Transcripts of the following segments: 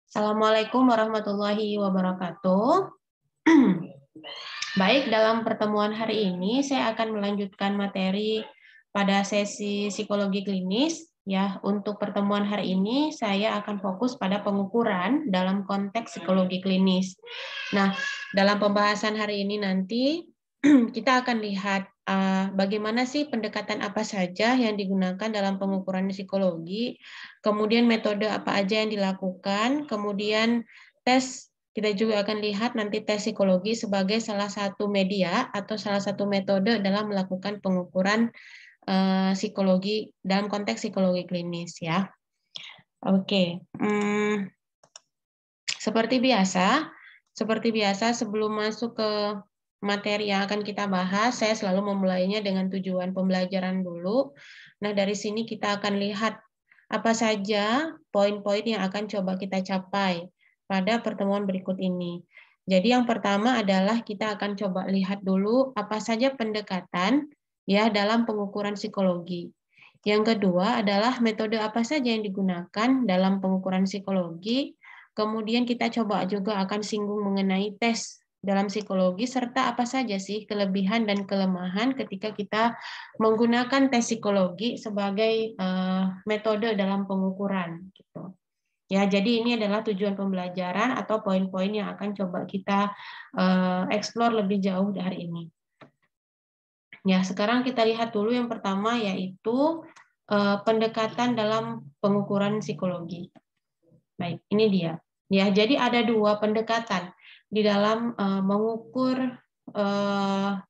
Assalamualaikum warahmatullahi wabarakatuh. Baik, dalam pertemuan hari ini saya akan melanjutkan materi pada sesi psikologi klinis. Ya, untuk pertemuan hari ini saya akan fokus pada pengukuran dalam konteks psikologi klinis. Nah, dalam pembahasan hari ini nanti kita akan lihat bagaimana sih pendekatan apa saja yang digunakan dalam pengukuran psikologi, kemudian metode apa aja yang dilakukan, kemudian tes. Kita juga akan lihat nanti tes psikologi sebagai salah satu media atau salah satu metode dalam melakukan pengukuran psikologi dalam konteks psikologi klinis ya. Oke, seperti biasa sebelum masuk ke materi yang akan kita bahas, saya selalu memulainya dengan tujuan pembelajaran dulu. Nah, dari sini kita akan lihat apa saja poin-poin yang akan coba kita capai pada pertemuan berikut ini. Jadi yang pertama adalah kita akan coba lihat dulu apa saja pendekatan ya dalam pengukuran psikologi. Yang kedua adalah metode apa saja yang digunakan dalam pengukuran psikologi. Kemudian kita coba juga akan singgung mengenai tes dalam psikologi serta apa saja sih kelebihan dan kelemahan ketika kita menggunakan tes psikologi sebagai metode dalam pengukuran gitu. Ya, jadi ini adalah tujuan pembelajaran atau poin-poin yang akan coba kita explore lebih jauh hari ini. Ya, sekarang kita lihat dulu yang pertama yaitu pendekatan dalam pengukuran psikologi. Baik, ini dia. Ya, jadi ada dua pendekatan di dalam mengukur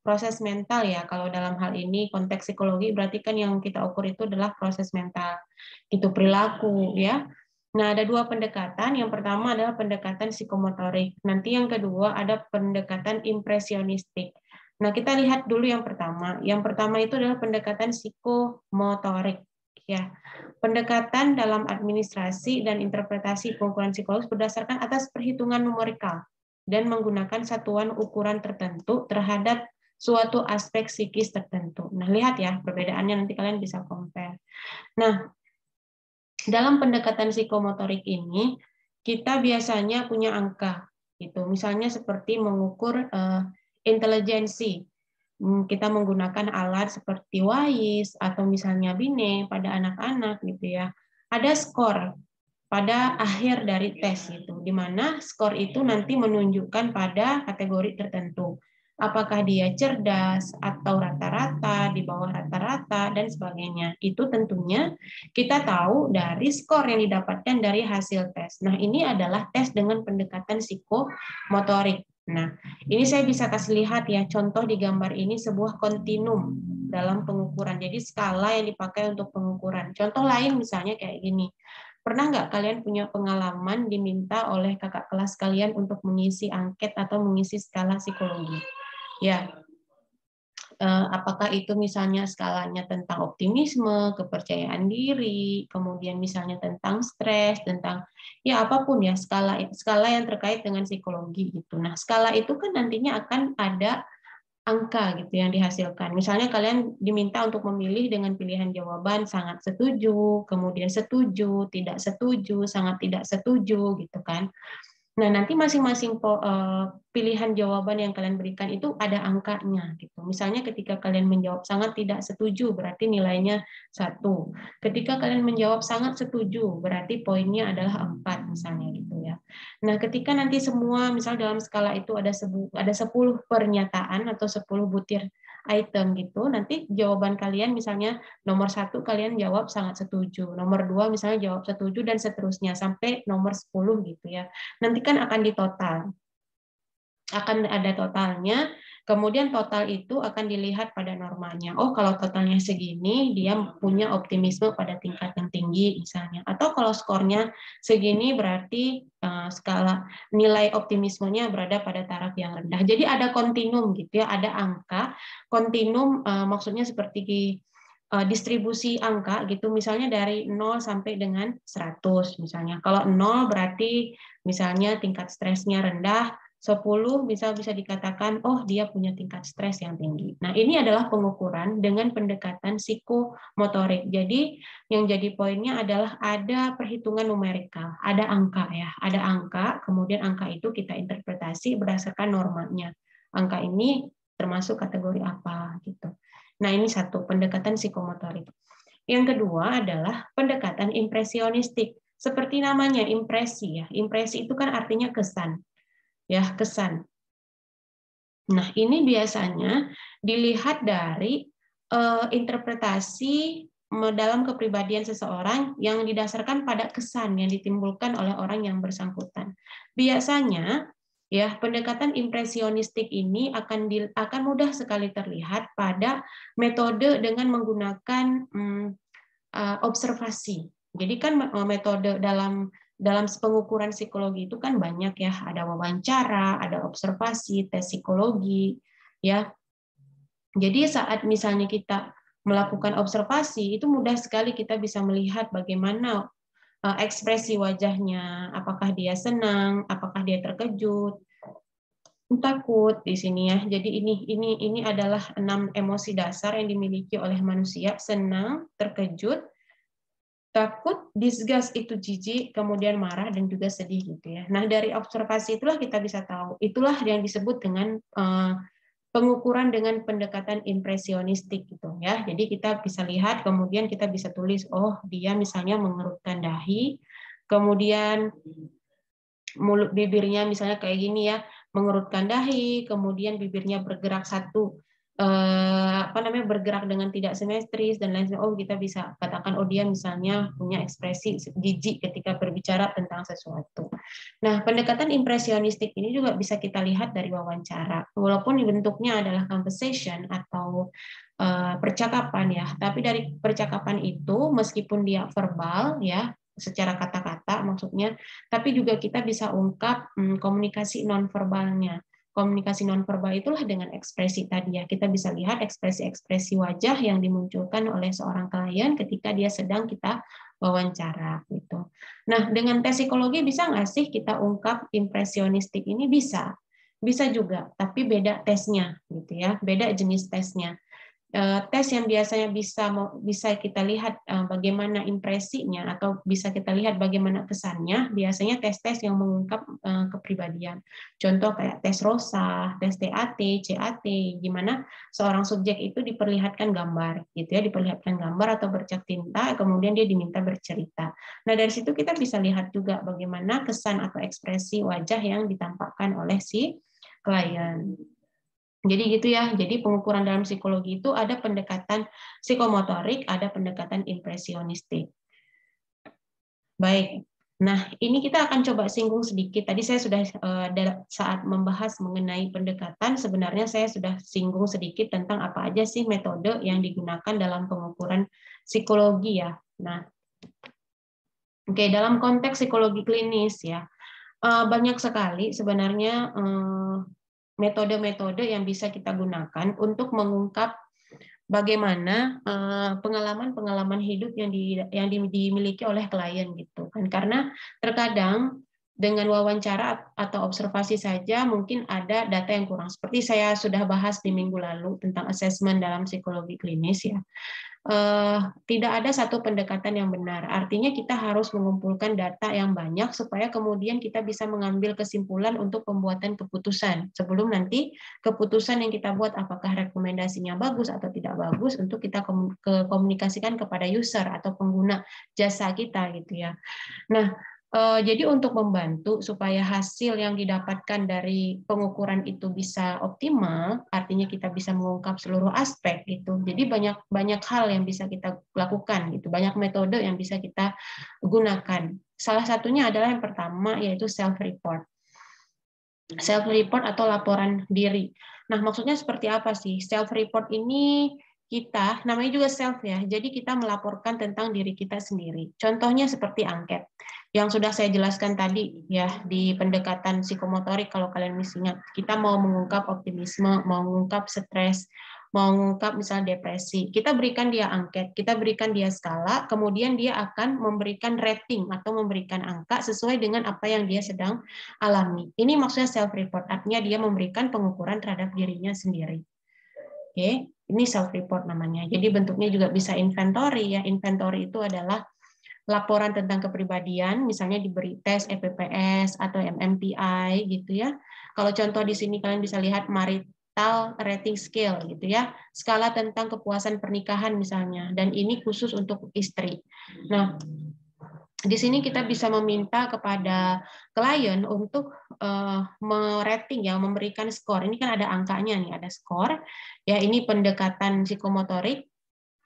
proses mental ya. Kalau dalam hal ini konteks psikologi berarti kan yang kita ukur itu adalah proses mental, itu perilaku ya. Nah, ada dua pendekatan. Yang pertama adalah pendekatan psikomotorik. Nanti yang kedua ada pendekatan impresionistik. Nah, kita lihat dulu yang pertama. Yang pertama itu adalah pendekatan psikomotorik. Ya, pendekatan dalam administrasi dan interpretasi pengukuran psikologis berdasarkan atas perhitungan numerikal dan menggunakan satuan ukuran tertentu terhadap suatu aspek psikis tertentu. Nah, lihat ya perbedaannya, nanti kalian bisa compare. Nah, dalam pendekatan psikomotorik ini kita biasanya punya angka gitu. Misalnya seperti mengukur intelijensi. Kita menggunakan alat seperti WAIS atau misalnya BINE pada anak-anak gitu ya. Ada skor pada akhir dari tes itu, di mana skor itu nanti menunjukkan pada kategori tertentu. Apakah dia cerdas atau rata-rata, di bawah rata-rata, dan sebagainya. Itu tentunya kita tahu dari skor yang didapatkan dari hasil tes. Nah, ini adalah tes dengan pendekatan psikomotorik. Nah, ini saya bisa kasih lihat ya, contoh di gambar ini sebuah kontinum dalam pengukuran. Jadi skala yang dipakai untuk pengukuran. Contoh lain misalnya kayak gini. Pernah nggak kalian punya pengalaman diminta oleh kakak kelas kalian untuk mengisi angket atau mengisi skala psikologi? Ya, apakah itu misalnya skalanya tentang optimisme, kepercayaan diri, kemudian misalnya tentang stres, tentang ya apapun ya skala yang terkait dengan psikologi gitu. Nah, skala itu kan nantinya akan ada angka gitu yang dihasilkan. Misalnya kalian diminta untuk memilih dengan pilihan jawaban sangat setuju, kemudian setuju, tidak setuju, sangat tidak setuju gitu kan. Nah, nanti masing-masing pilihan jawaban yang kalian berikan itu ada angkanya gitu. Misalnya ketika kalian menjawab sangat tidak setuju berarti nilainya 1. Ketika kalian menjawab sangat setuju berarti poinnya adalah 4 misalnya gitu ya. Nah, ketika nanti semua misal dalam skala itu ada 10 pernyataan atau 10 butir item gitu, nanti jawaban kalian misalnya nomor 1 kalian jawab sangat setuju, nomor 2 misalnya jawab setuju dan seterusnya sampai nomor 10 gitu ya. Nanti kan akan ditotal. Akan ada totalnya, kemudian total itu akan dilihat pada normalnya. Oh, kalau totalnya segini, dia punya optimisme pada tingkat yang tinggi misalnya. Atau kalau skornya segini berarti skala nilai optimismenya berada pada taraf yang rendah. Jadi ada kontinum gitu ya, ada angka. Kontinum maksudnya seperti distribusi angka gitu, misalnya dari 0 sampai dengan 100 misalnya. Kalau 0 berarti misalnya tingkat stresnya rendah, 10 bisa dikatakan, oh dia punya tingkat stres yang tinggi. Nah, ini adalah pengukuran dengan pendekatan psikomotorik. Jadi, yang jadi poinnya adalah ada perhitungan numerikal, ada angka ya, ada angka, kemudian angka itu kita interpretasi berdasarkan normanya. Angka ini termasuk kategori apa gitu. Nah, ini satu, pendekatan psikomotorik. Yang kedua adalah pendekatan impresionistik. Seperti namanya, impresi ya. Impresi itu kan artinya kesan. Ya, kesan. Nah, ini biasanya dilihat dari interpretasi dalam kepribadian seseorang yang didasarkan pada kesan yang ditimbulkan oleh orang yang bersangkutan. Biasanya, ya, pendekatan impresionistik ini akan mudah sekali terlihat pada metode dengan menggunakan observasi. Jadi kan metode dalam pengukuran psikologi itu kan banyak ya, ada wawancara, ada observasi, tes psikologi, ya. Jadi saat misalnya kita melakukan observasi, itu mudah sekali kita bisa melihat bagaimana ekspresi wajahnya, apakah dia senang, apakah dia terkejut, takut di sini ya. Jadi ini adalah 6 emosi dasar yang dimiliki oleh manusia: senang, terkejut, takut, disgust itu jijik, kemudian marah dan juga sedih gitu ya. Nah, dari observasi itulah kita bisa tahu. Itulah yang disebut dengan pengukuran dengan pendekatan impresionistik gitu ya. Jadi kita bisa lihat, kemudian kita bisa tulis, oh dia misalnya mengerutkan dahi, kemudian mulut bibirnya misalnya kayak gini ya, mengerutkan dahi, kemudian bibirnya bergerak bergerak dengan tidak simetris dan lain sebagainya. Oh, kita bisa katakan, oh dia misalnya punya ekspresi jijik ketika berbicara tentang sesuatu. Nah, pendekatan impresionistik ini juga bisa kita lihat dari wawancara. Walaupun bentuknya adalah conversation atau percakapan ya, tapi dari percakapan itu meskipun dia verbal ya, secara kata-kata maksudnya, tapi juga kita bisa ungkap komunikasi nonverbalnya. Komunikasi nonverbal itulah dengan ekspresi tadi ya. Kita bisa lihat ekspresi-ekspresi wajah yang dimunculkan oleh seorang klien ketika dia sedang kita wawancara gitu. Nah, dengan tes psikologi bisa nggak sih kita ungkap impresionistik ini? Bisa. Bisa juga, tapi beda tesnya gitu ya. Beda jenis tesnya. Tes yang biasanya bisa kita lihat bagaimana impresinya atau bisa kita lihat bagaimana kesannya, biasanya tes-tes yang mengungkap kepribadian. Contoh kayak tes ROSA, tes TAT, CAT, gimana seorang subjek itu diperlihatkan gambar, gitu ya, diperlihatkan gambar atau bercak tinta, kemudian dia diminta bercerita. Nah, dari situ kita bisa lihat juga bagaimana kesan atau ekspresi wajah yang ditampakkan oleh si klien. Jadi gitu ya. Jadi pengukuran dalam psikologi itu ada pendekatan psikomotorik, ada pendekatan impresionistik. Baik. Nah, ini kita akan coba singgung sedikit. Tadi saya sudah saat membahas mengenai pendekatan, sebenarnya saya sudah singgung sedikit tentang apa aja sih metode yang digunakan dalam pengukuran psikologi ya. Nah, oke, dalam konteks psikologi klinis ya, banyak sekali sebenarnya metode-metode yang bisa kita gunakan untuk mengungkap bagaimana pengalaman-pengalaman hidup yang dimiliki oleh klien gitu kan. Karena terkadang dengan wawancara atau observasi saja mungkin ada data yang kurang. Seperti saya sudah bahas di minggu lalu tentang asesmen dalam psikologi klinis ya. Tidak ada satu pendekatan yang benar. Artinya kita harus mengumpulkan data yang banyak supaya kemudian kita bisa mengambil kesimpulan untuk pembuatan keputusan. Sebelum nanti keputusan yang kita buat apakah rekomendasinya bagus atau tidak bagus untuk kita komunikasikan kepada user atau pengguna jasa kita gitu ya. Nah, jadi untuk membantu supaya hasil yang didapatkan dari pengukuran itu bisa optimal, artinya kita bisa mengungkap seluruh aspek gitu. Jadi banyak hal yang bisa kita lakukan gitu, banyak metode yang bisa kita gunakan. Salah satunya adalah yang pertama yaitu self report. Self report atau laporan diri. Nah, maksudnya seperti apa sih? Self report ini kita, namanya juga self ya, jadi kita melaporkan tentang diri kita sendiri. Contohnya seperti angket, yang sudah saya jelaskan tadi ya di pendekatan psikomotorik. Kalau kalian masih ingat, kita mau mengungkap optimisme, mau mengungkap stres, mau mengungkap misalnya depresi, kita berikan dia angket, kita berikan dia skala, kemudian dia akan memberikan rating atau memberikan angka sesuai dengan apa yang dia sedang alami. Ini maksudnya self report, artinya dia memberikan pengukuran terhadap dirinya sendiri. Oke, ini self report namanya. Jadi bentuknya juga bisa inventory ya. Inventory itu adalah laporan tentang kepribadian, misalnya diberi tes EPPS atau MMPI gitu ya. Kalau contoh di sini kalian bisa lihat marital rating scale gitu ya, skala tentang kepuasan pernikahan misalnya, dan ini khusus untuk istri. Nah, di sini kita bisa meminta kepada klien untuk merating ya, memberikan skor. Ini kan ada angkanya nih, ada skor. Ya, ini pendekatan psikomotorik.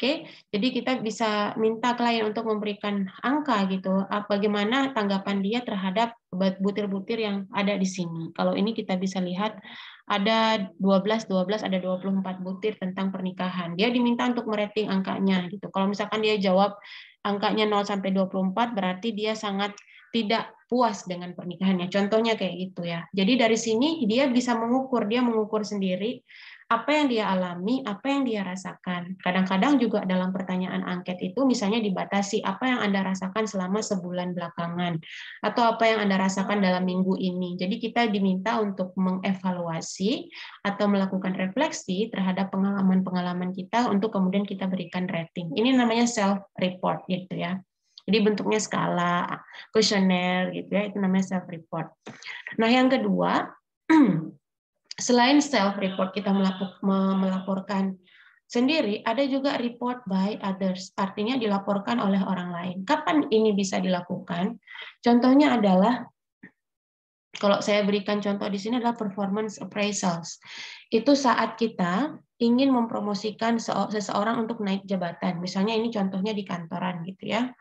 Oke, jadi kita bisa minta klien untuk memberikan angka gitu, bagaimana tanggapan dia terhadap butir-butir yang ada di sini. Kalau ini kita bisa lihat ada 12, ada 24 butir tentang pernikahan. Dia diminta untuk merating angkanya gitu. Kalau misalkan dia jawab angkanya 0 sampai 24 berarti dia sangat tidak puas dengan pernikahannya. Contohnya kayak gitu ya. Jadi dari sini dia bisa mengukur, dia mengukur sendiri apa yang dia alami, apa yang dia rasakan. Kadang-kadang juga dalam pertanyaan angket itu misalnya dibatasi apa yang Anda rasakan selama sebulan belakangan atau apa yang Anda rasakan dalam minggu ini. Jadi kita diminta untuk mengevaluasi atau melakukan refleksi terhadap pengalaman-pengalaman kita untuk kemudian kita berikan rating. Ini namanya self report gitu ya. Jadi bentuknya skala, kuesioner gitu ya, itu namanya self report. Nah, yang kedua, selain self report kita melaporkan sendiri, ada juga report by others, artinya dilaporkan oleh orang lain. Kapan ini bisa dilakukan? Contohnya adalah, kalau saya berikan contoh di sini adalah performance appraisals. Itu saat kita ingin mempromosikan seseorang untuk naik jabatan. Misalnya ini contohnya di kantoran gitu ya.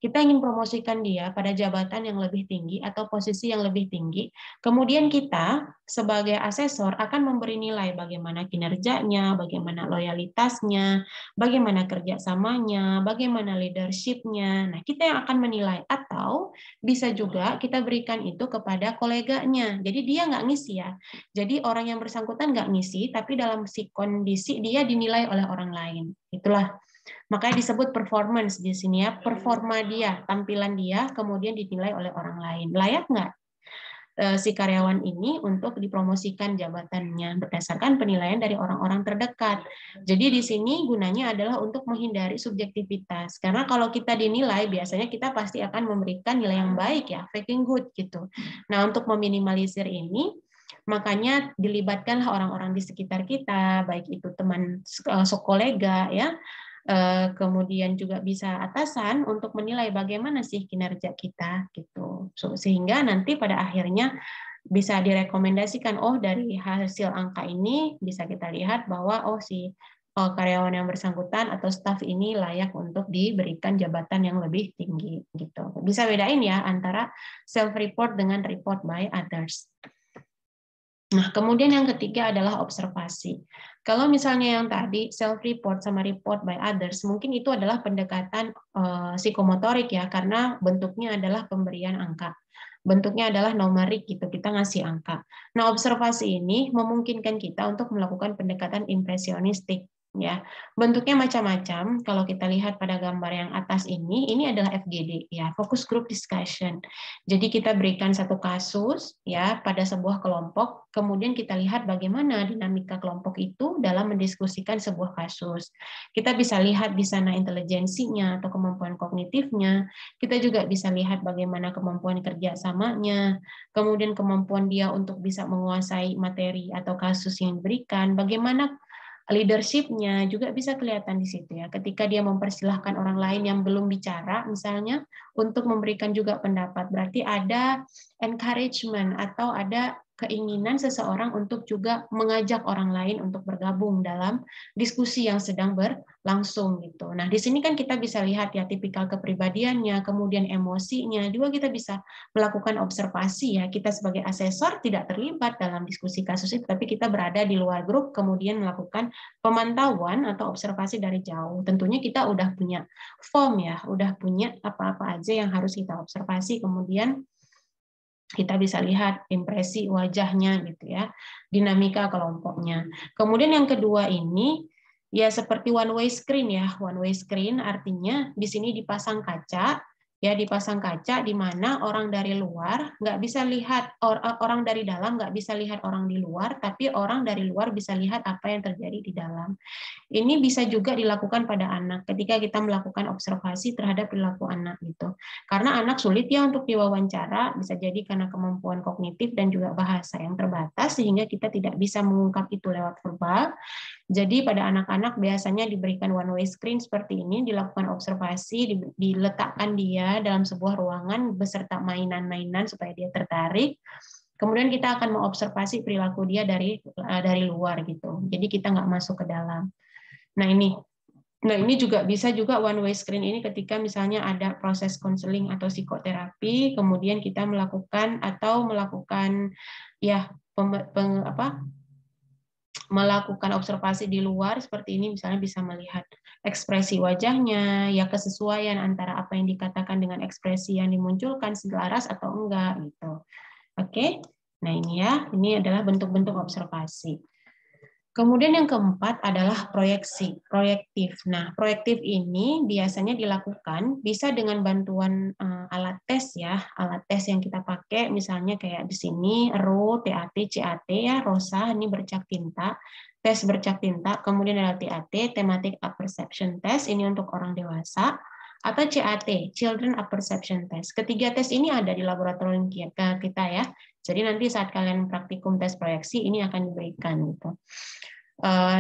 Kita ingin promosikan dia pada jabatan yang lebih tinggi atau posisi yang lebih tinggi. Kemudian kita sebagai asesor akan memberi nilai bagaimana kinerjanya, bagaimana loyalitasnya, bagaimana kerjasamanya, bagaimana leadership-nya. Nah, kita yang akan menilai, atau bisa juga kita berikan itu kepada koleganya. Jadi dia nggak ngisi ya. Jadi orang yang bersangkutan nggak ngisi, tapi dalam kondisi dia dinilai oleh orang lain. Itulah. Makanya disebut performance di sini ya, performa dia, tampilan dia, kemudian dinilai oleh orang lain. Layak nggak si karyawan ini untuk dipromosikan jabatannya berdasarkan penilaian dari orang-orang terdekat. Jadi di sini gunanya adalah untuk menghindari subjektivitas. Karena kalau kita dinilai, biasanya kita pasti akan memberikan nilai yang baik ya, faking good gitu. Nah, untuk meminimalisir ini, makanya dilibatkanlah orang-orang di sekitar kita, baik itu teman kolega ya, kemudian juga bisa atasan untuk menilai bagaimana sih kinerja kita gitu. Sehingga nanti pada akhirnya bisa direkomendasikan, oh dari hasil angka ini bisa kita lihat bahwa oh si karyawan yang bersangkutan atau staf ini layak untuk diberikan jabatan yang lebih tinggi gitu. Bisa bedain ya antara self report dengan report by others. Nah, kemudian yang ketiga adalah observasi. Kalau misalnya yang tadi self-report sama report by others, mungkin itu adalah pendekatan psikomotorik ya, karena bentuknya adalah pemberian angka. Bentuknya adalah numerik gitu, kita ngasih angka. Nah, observasi ini memungkinkan kita untuk melakukan pendekatan impresionistik. Ya, bentuknya macam-macam. Kalau kita lihat pada gambar yang atas ini adalah FGD ya, focus group discussion. Jadi kita berikan satu kasus ya pada sebuah kelompok, kemudian kita lihat bagaimana dinamika kelompok itu dalam mendiskusikan sebuah kasus. Kita bisa lihat di sana intelijensinya atau kemampuan kognitifnya. Kita juga bisa lihat bagaimana kemampuan kerjasamanya, kemudian kemampuan dia untuk bisa menguasai materi atau kasus yang diberikan, bagaimana leadership-nya juga bisa kelihatan di situ ya. Ketika dia mempersilahkan orang lain yang belum bicara misalnya untuk memberikan juga pendapat, berarti ada encouragement atau ada keinginan seseorang untuk juga mengajak orang lain untuk bergabung dalam diskusi yang sedang berlangsung gitu. Nah, di sini kan kita bisa lihat ya tipikal kepribadiannya, kemudian emosinya, juga kita bisa melakukan observasi ya. Kita sebagai asesor tidak terlibat dalam diskusi kasus itu, tapi kita berada di luar grup, kemudian melakukan pemantauan atau observasi dari jauh. Tentunya kita udah punya form ya, udah punya apa-apa aja yang harus kita observasi, kemudian kita bisa lihat impresi wajahnya gitu ya, dinamika kelompoknya. Kemudian yang kedua ini ya seperti one way screen ya. One way screen artinya di sini dipasang kaca, ya dipasang kaca di mana orang dari luar nggak bisa lihat orang dari dalam nggak bisa lihat orang di luar, tapi orang dari luar bisa lihat apa yang terjadi di dalam. Ini bisa juga dilakukan pada anak ketika kita melakukan observasi terhadap perilaku anak gitu. Karena anak sulit ya untuk diwawancara, bisa jadi karena kemampuan kognitif dan juga bahasa yang terbatas sehingga kita tidak bisa mengungkap itu lewat verbal. Jadi pada anak-anak biasanya diberikan one way screen seperti ini, dilakukan observasi, diletakkan dia dalam sebuah ruangan beserta mainan-mainan supaya dia tertarik. Kemudian kita akan mengobservasi perilaku dia dari luar gitu. Jadi kita nggak masuk ke dalam. Nah ini juga bisa juga one way screen ini ketika misalnya ada proses konseling atau psikoterapi, kemudian kita melakukan ya melakukan observasi di luar seperti ini, misalnya bisa melihat ekspresi wajahnya, ya kesesuaian antara apa yang dikatakan dengan ekspresi yang dimunculkan selaras atau enggak gitu. Oke, nah ini ya, ini adalah bentuk-bentuk observasi. Kemudian yang keempat adalah proyektif. Nah, proyektif ini biasanya dilakukan bisa dengan bantuan alat tes ya, alat tes yang kita pakai, misalnya kayak di sini RO, TAT, CAT ya, ROSA ini bercak tinta, tes bercak tinta, kemudian ada TAT, Thematic Apperception Test, ini untuk orang dewasa, atau CAT, Children Apperception Test. Ketiga tes ini ada di laboratorium kita ya. Jadi nanti saat kalian praktikum tes proyeksi ini akan diberikan gitu.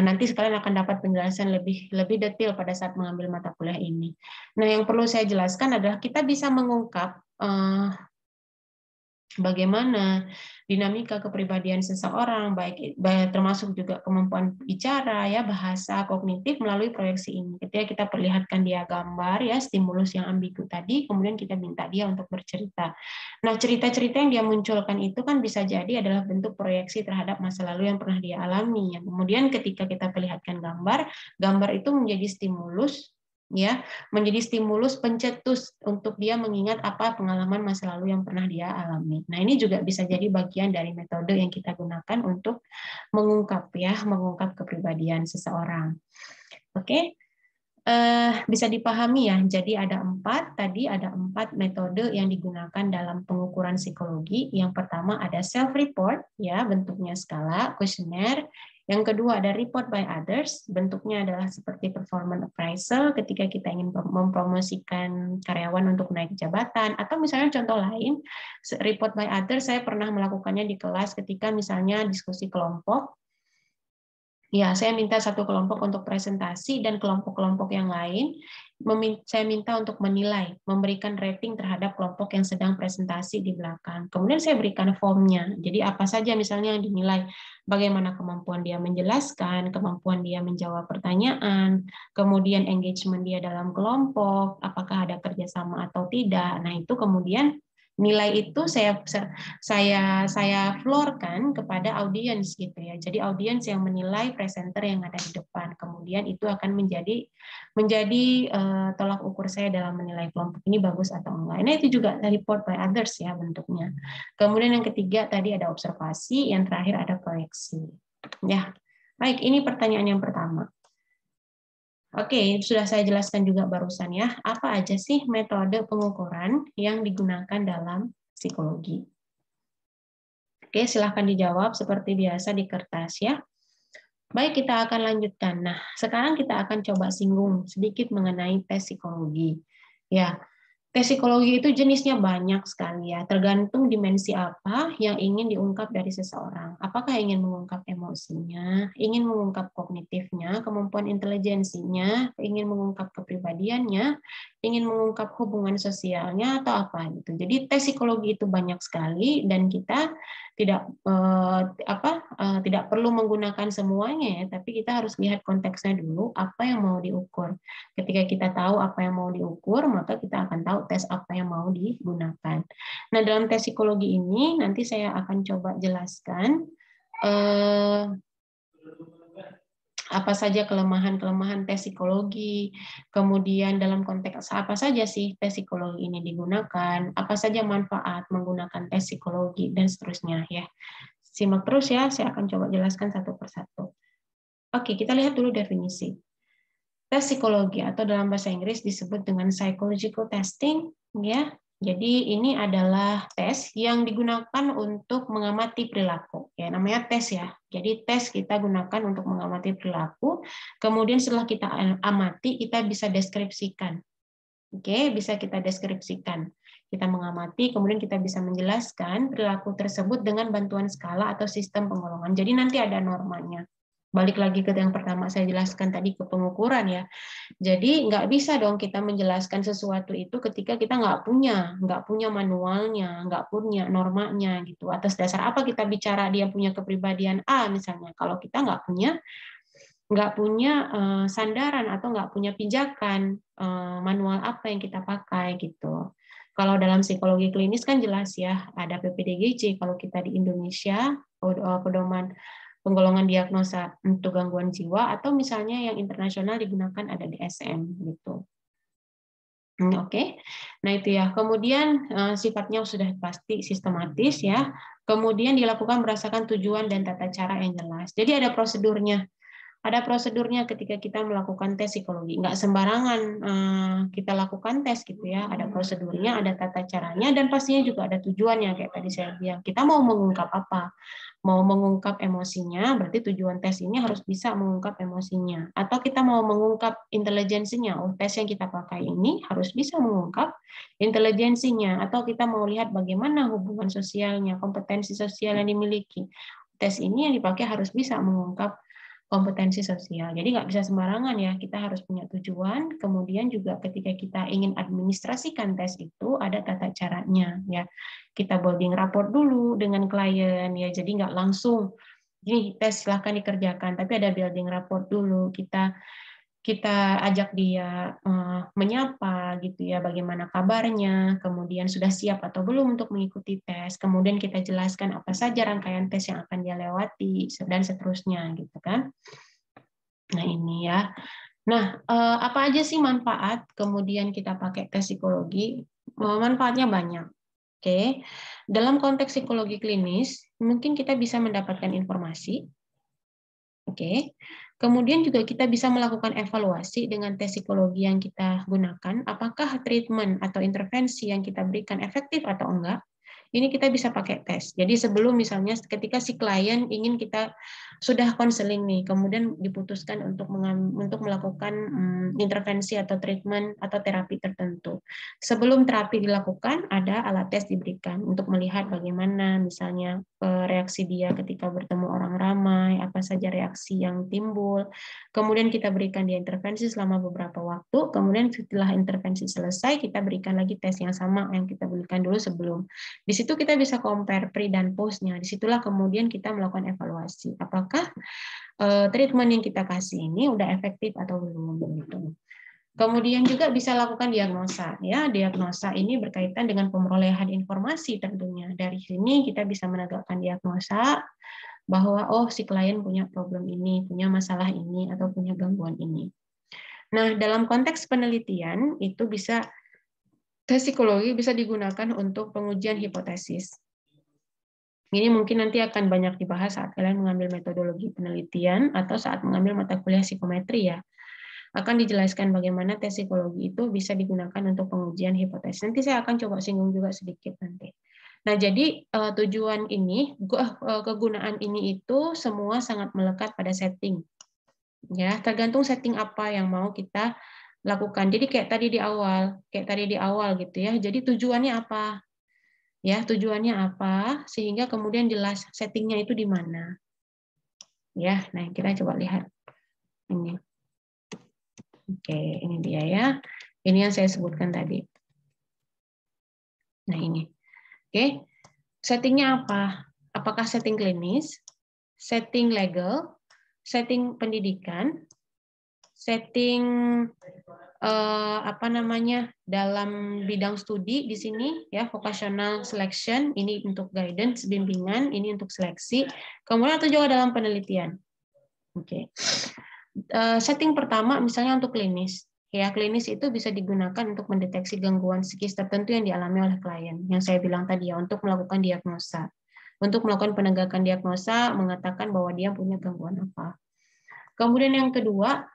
Nanti kalian akan dapat penjelasan lebih detail pada saat mengambil mata kuliah ini. Nah, yang perlu saya jelaskan adalah kita bisa mengungkap bagaimana dinamika kepribadian seseorang, baik termasuk juga kemampuan bicara, ya bahasa, kognitif melalui proyeksi ini. Ketika kita perlihatkan dia gambar, ya stimulus yang ambigu tadi, kemudian kita minta dia untuk bercerita. Nah, cerita-cerita yang dia munculkan itu kan bisa jadi adalah bentuk proyeksi terhadap masa lalu yang pernah dia alami. Kemudian ketika kita perlihatkan gambar, gambar itu menjadi stimulus, ya menjadi stimulus pencetus untuk dia mengingat apa pengalaman masa lalu yang pernah dia alami. Nah, ini juga bisa jadi bagian dari metode yang kita gunakan untuk mengungkap kepribadian seseorang. Oke. Bisa dipahami ya. Jadi ada empat metode yang digunakan dalam pengukuran psikologi. Yang pertama ada self report, ya bentuknya skala, kuesioner. Yang kedua ada report by others, bentuknya adalah seperti performance appraisal ketika kita ingin mempromosikan karyawan untuk naik jabatan, atau misalnya contoh lain, report by others saya pernah melakukannya di kelas ketika misalnya diskusi kelompok. Ya, saya minta satu kelompok untuk presentasi dan kelompok-kelompok yang lain saya minta untuk menilai, memberikan rating terhadap kelompok yang sedang presentasi di belakang. Kemudian saya berikan formnya. Jadi apa saja misalnya yang dinilai, bagaimana kemampuan dia menjelaskan, kemampuan dia menjawab pertanyaan, kemudian engagement dia dalam kelompok, apakah ada kerjasama atau tidak. Nah, itu kemudian nilai itu saya floorkan kepada audiens gitu ya. Jadi audiens yang menilai presenter yang ada di depan. Kemudian itu akan menjadi tolak ukur saya dalam menilai kelompok ini bagus atau enggak. Nah, itu juga report by others ya bentuknya. Kemudian yang ketiga tadi ada observasi, yang terakhir ada proyeksi. Ya. Baik, ini pertanyaan yang pertama. Oke, sudah saya jelaskan juga barusan ya, apa aja sih metode pengukuran yang digunakan dalam psikologi. Oke, silahkan dijawab seperti biasa di kertas ya. Baik, kita akan lanjutkan. Nah, sekarang kita akan coba singgung sedikit mengenai tes psikologi. Ya, tes psikologi itu jenisnya banyak sekali ya, tergantung dimensi apa yang ingin diungkap dari seseorang. Apakah ingin mengungkap emosinya, ingin mengungkap kognitifnya, kemampuan intelijensinya, ingin mengungkap kepribadiannya, ingin mengungkap hubungan sosialnya atau apa gitu. Jadi tes psikologi itu banyak sekali dan kita tidak perlu menggunakan semuanya ya, tapi kita harus lihat konteksnya dulu apa yang mau diukur. Ketika kita tahu apa yang mau diukur, maka kita akan tahu tes apa yang mau digunakan. Nah, dalam tes psikologi ini nanti saya akan coba jelaskan apa saja kelemahan-kelemahan tes psikologi, kemudian dalam konteks apa saja sih tes psikologi ini digunakan, apa saja manfaat menggunakan tes psikologi, dan seterusnya ya. Simak terus ya, saya akan coba jelaskan satu persatu. Oke, kita lihat dulu definisi. Tes psikologi atau dalam bahasa Inggris disebut dengan psychological testing, ya. Jadi ini adalah tes yang digunakan untuk mengamati perilaku. Ya, namanya tes ya. Jadi tes kita gunakan untuk mengamati perilaku. Kemudian setelah kita amati, kita bisa deskripsikan. Oke, bisa kita deskripsikan. Kita mengamati, kemudian kita bisa menjelaskan perilaku tersebut dengan bantuan skala atau sistem penggolongan. Jadi nanti ada normanya. Balik lagi ke yang pertama saya jelaskan tadi, ke pengukuran ya. Jadi nggak bisa dong kita menjelaskan sesuatu itu ketika kita nggak punya manualnya, nggak punya normanya gitu. Atas dasar apa kita bicara dia punya kepribadian A misalnya, kalau kita nggak punya sandaran atau nggak punya pijakan manual apa yang kita pakai gitu. Kalau dalam psikologi klinis kan jelas ya, ada PPDGC kalau kita di Indonesia, pedoman penggolongan diagnosa untuk gangguan jiwa, atau misalnya yang internasional digunakan ada DSM gitu. Oke, nah itu ya. Kemudian sifatnya sudah pasti sistematis ya. Kemudian dilakukan berdasarkan tujuan dan tata cara yang jelas. Jadi ada prosedurnya. Ada prosedurnya ketika kita melakukan tes psikologi. Nggak sembarangan kita lakukan tes gitu ya. Ada prosedurnya, ada tata caranya, dan pastinya juga ada tujuannya. Kayak tadi saya bilang, kita mau mengungkap apa? Mau mengungkap emosinya, berarti tujuan tes ini harus bisa mengungkap emosinya. Atau kita mau mengungkap intelijensinya, tes yang kita pakai ini harus bisa mengungkap intelijensinya. Atau kita mau lihat bagaimana hubungan sosialnya, kompetensi sosial yang dimiliki. Tes ini yang dipakai harus bisa mengungkap kompetensi sosial. Jadi nggak bisa sembarangan ya, kita harus punya tujuan, kemudian juga ketika kita ingin administrasikan tes itu ada tata caranya ya. Kita building raport dulu dengan klien ya, jadi nggak langsung ini tes silahkan dikerjakan, tapi ada building raport dulu, kita ajak dia menyapa gitu ya, bagaimana kabarnya, kemudian sudah siap atau belum untuk mengikuti tes, kemudian kita jelaskan apa saja rangkaian tes yang akan dia lewati dan seterusnya gitu kan. Nah ini ya. Nah apa aja sih manfaat kemudian kita pakai tes psikologi? Manfaatnya banyak. Oke, dalam konteks psikologi klinis mungkin kita bisa mendapatkan informasi. Oke. Kemudian juga kita bisa melakukan evaluasi dengan tes psikologi yang kita gunakan, apakah treatment atau intervensi yang kita berikan efektif atau enggak. Ini kita bisa pakai tes. Jadi sebelum misalnya ketika si klien ingin kita sudah konseling nih, kemudian diputuskan untuk melakukan intervensi atau treatment atau terapi tertentu. Sebelum terapi dilakukan, ada alat tes diberikan untuk melihat bagaimana misalnya reaksi dia ketika bertemu orang ramai, apa saja reaksi yang timbul. Kemudian kita berikan dia intervensi selama beberapa waktu, kemudian setelah intervensi selesai, kita berikan lagi tes yang sama yang kita berikan dulu sebelum. Di situ kita bisa compare pre dan post-nya. Disitulah kemudian kita melakukan evaluasi. Apakah treatment yang kita kasih ini udah efektif atau belum gitu. Kemudian juga bisa lakukan diagnosa. Ya, diagnosa ini berkaitan dengan pemerolehan informasi tentunya. Dari sini kita bisa menegakkan diagnosa bahwa oh si klien punya problem ini, punya masalah ini atau punya gangguan ini. Nah, dalam konteks penelitian itu bisa tes psikologi bisa digunakan untuk pengujian hipotesis. Ini mungkin nanti akan banyak dibahas saat kalian mengambil metodologi penelitian atau saat mengambil mata kuliah psikometri ya. Akan dijelaskan bagaimana tes psikologi itu bisa digunakan untuk pengujian hipotesis. Nanti saya akan coba singgung juga sedikit nanti. Nah, jadi tujuan ini, kegunaan ini itu semua sangat melekat pada setting. Ya, tergantung setting apa yang mau kita lakukan. Jadi kayak tadi di awal gitu ya. Jadi tujuannya apa? Ya, tujuannya apa sehingga kemudian jelas settingnya itu di mana. Ya, nah kita coba lihat ini. Oke, ini dia ya. Ini yang saya sebutkan tadi. Nah ini. Oke. Settingnya apa? Apakah setting klinis, setting legal, setting pendidikan, setting dalam bidang studi di sini ya, vocational selection ini untuk guidance bimbingan, ini untuk seleksi, kemudian atau juga dalam penelitian. Oke. Setting pertama misalnya untuk klinis. Ya, klinis itu bisa digunakan untuk mendeteksi gangguan psikis tertentu yang dialami oleh klien. Yang saya bilang tadi ya, untuk melakukan diagnosa. Untuk melakukan penegakan diagnosa, mengatakan bahwa dia punya gangguan apa. Kemudian yang kedua,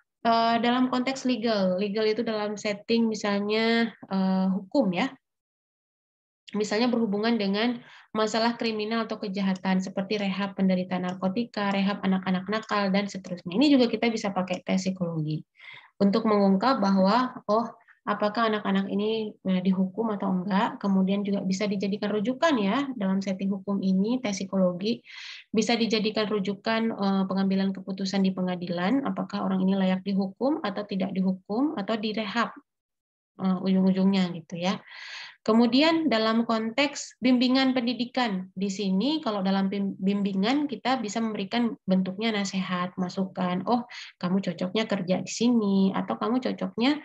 dalam konteks legal. Legal itu dalam setting misalnya hukum ya. Misalnya berhubungan dengan masalah kriminal atau kejahatan seperti rehab penderita narkotika, rehab anak-anak nakal, dan seterusnya. Ini juga kita bisa pakai tes psikologi untuk mengungkap bahwa, apakah anak-anak ini dihukum atau enggak, kemudian juga bisa dijadikan rujukan ya, dalam setting hukum ini, tes psikologi, bisa dijadikan rujukan pengambilan keputusan di pengadilan, apakah orang ini layak dihukum atau tidak dihukum, atau direhab ujung-ujungnya gitu ya. Kemudian dalam konteks bimbingan pendidikan, di sini kalau dalam bimbingan kita bisa memberikan bentuknya nasihat, masukan, kamu cocoknya kerja di sini, atau kamu cocoknya